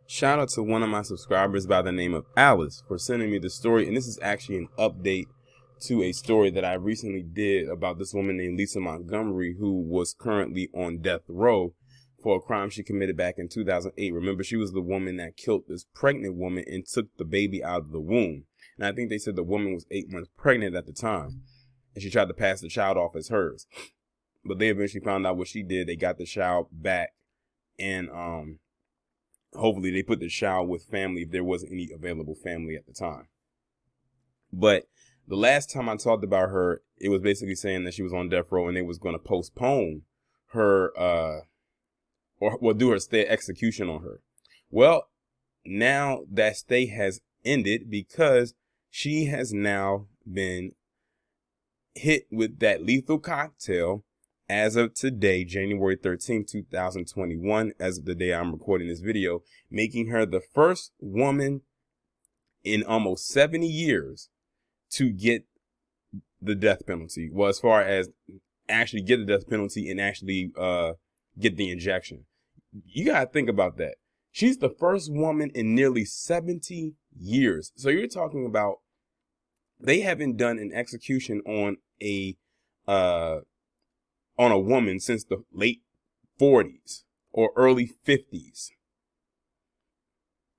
Shout out to one of my subscribers by the name of Alice for sending me the story. And this is actually an update to a story that I recently did about this woman named Lisa Montgomery, who was currently on death row for a crime she committed back in 2008. Remember, she was the woman that killed this pregnant woman and took the baby out of the womb. And I think they said the woman was 8 months pregnant at the time. And she tried to pass the child off as hers. But they eventually found out what she did. They got the child back, and hopefully they put the child with family if there wasn't any available family at the time. But the last time I talked about her, it was basically saying that she was on death row and they was going to postpone her or do her stay execution on her. Well, now that stay has ended because she has now been hit with that lethal cocktail as of today, January 13th, 2021, as of the day I'm recording this video, making her the first woman in almost 70 years to get the death penalty. Well, as far as actually get the death penalty and actually get the injection. You got to think about that. She's the first woman in nearly 70 years. So you're talking about they haven't done an execution on a woman since the late 40s or early 50s.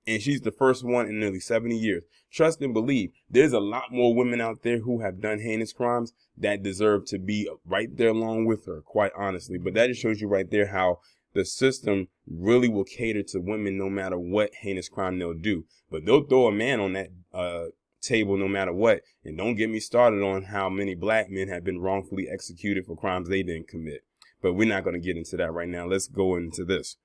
And she's the first one in nearly 70 years. Trust and believe, there's a lot more women out there who have done heinous crimes that deserve to be right there along with her, quite honestly. But that just shows you right there how the system really will cater to women no matter what heinous crime they'll do. But they'll throw a man on that table no matter what. And don't get me started on how many black men have been wrongfully executed for crimes they didn't commit. But we're not going to get into that right now. Let's go into this.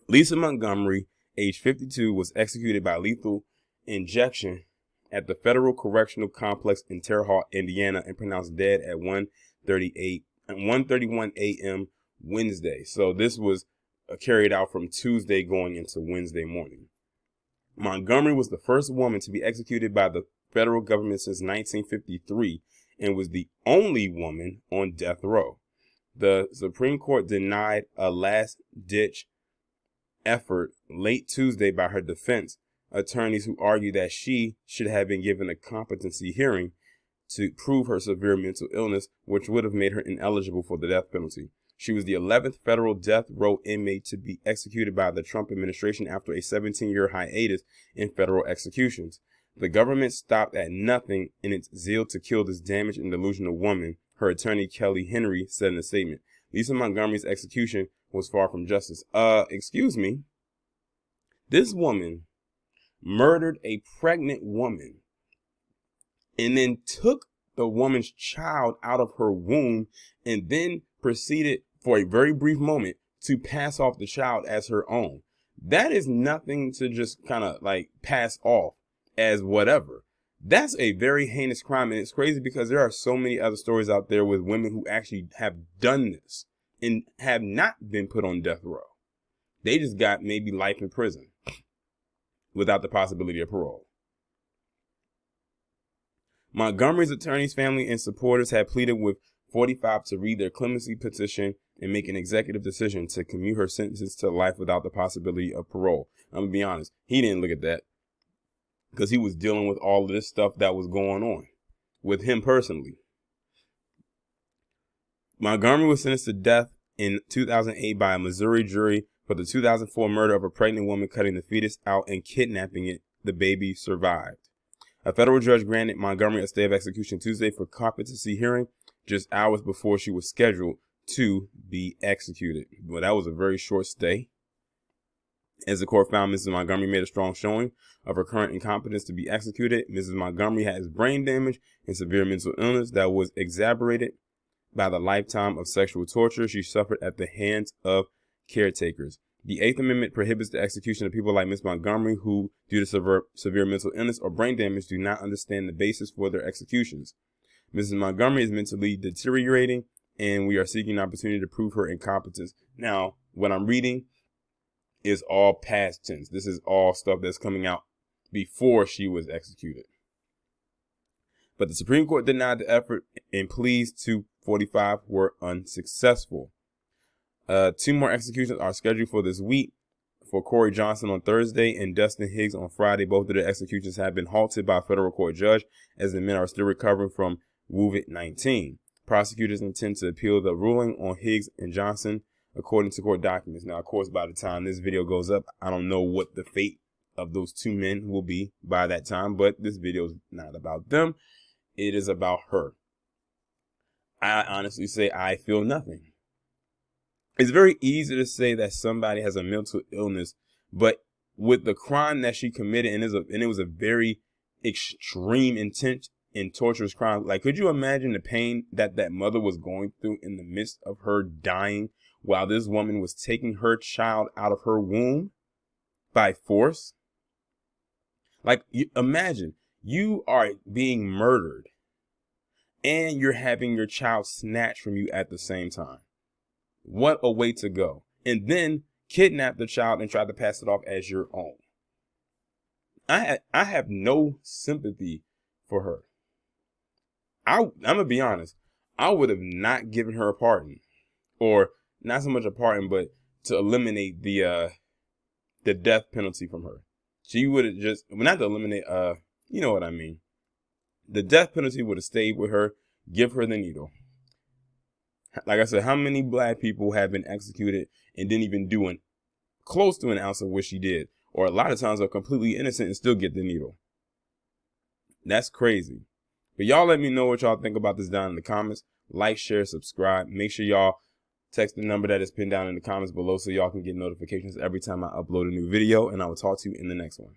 Lisa Montgomery, age 52, was executed by lethal injection at the Federal Correctional Complex in Terre Haute, Indiana, and pronounced dead at 1:31 a.m. Wednesday. So this was carried out from Tuesday going into Wednesday morning. Montgomery was the first woman to be executed by the federal government since 1953 and was the only woman on death row. The Supreme Court denied a last-ditch effort late Tuesday by her defense attorneys who argued that she should have been given a competency hearing to prove her severe mental illness, which would have made her ineligible for the death penalty. She was the 11th federal death row inmate to be executed by the Trump administration after a 17-year hiatus in federal executions. The government stopped at nothing in its zeal to kill this damaged and delusional woman, her attorney Kelly Henry said in a statement. Lisa Montgomery's execution was far from justice. Excuse me. This woman murdered a pregnant woman and then took the woman's child out of her womb and then proceeded for a very brief moment to pass off the child as her own. That is nothing to just kind of like pass off as whatever. That's a very heinous crime. And it's crazy because there are so many other stories out there with women who actually have done this and have not been put on death row. They just got maybe life in prison without the possibility of parole. Montgomery's attorneys, family, and supporters had pleaded with 45 to read their clemency petition and make an executive decision to commute her sentences to life without the possibility of parole. I'm going to be honest, he didn't look at that because he was dealing with all of this stuff that was going on with him personally. Montgomery was sentenced to death in 2008 by a Missouri jury for the 2004 murder of a pregnant woman, cutting the fetus out and kidnapping it. The baby survived. A federal judge granted Montgomery a stay of execution Tuesday for competency hearing just hours before she was scheduled to be executed. Well, that was a very short stay. As the court found, Mrs. Montgomery made a strong showing of her current incompetence to be executed. Mrs. Montgomery has brain damage and severe mental illness that was exacerbated by the lifetime of sexual torture she suffered at the hands of caretakers. The Eighth Amendment prohibits the execution of people like Ms. Montgomery who, due to severe mental illness or brain damage, do not understand the basis for their executions. Mrs. Montgomery is mentally deteriorating, and we are seeking an opportunity to prove her incompetence. Now, what I'm reading is all past tense. This is all stuff that's coming out before she was executed. But the Supreme Court denied the effort, and pleas to 45 were unsuccessful. 2 more executions are scheduled for this week for Corey Johnson on Thursday and Dustin Higgs on Friday. Both of their executions have been halted by a federal court judge as the men are still recovering from COVID-19. Prosecutors intend to appeal the ruling on Higgs and Johnson, according to court documents. Now, of course, by the time this video goes up, I don't know what the fate of those two men will be by that time, but this video is not about them. It is about her. I honestly say I feel nothing. It's very easy to say that somebody has a mental illness, but with the crime that she committed, and it was a very extreme, intense, and torturous crime. Like, could you imagine the pain that that mother was going through in the midst of her dying while this woman was taking her child out of her womb by force? Like, imagine you are being murdered and you're having your child snatched from you at the same time. What a way to go. And then kidnap the child and try to pass it off as your own. I have no sympathy for her. I'm going to be honest. I would have not given her a pardon, or not so much a pardon, but to eliminate the death penalty from her. She would have just, well, not to eliminate, you know what I mean. The death penalty would have stayed with her. Give her the needle. Like I said, how many black people have been executed and didn't even do close to an ounce of what she did? Or a lot of times are completely innocent and still get the needle. That's crazy. But y'all let me know what y'all think about this down in the comments. Like, share, subscribe. Make sure y'all text the number that is pinned down in the comments below so y'all can get notifications every time I upload a new video. And I will talk to you in the next one.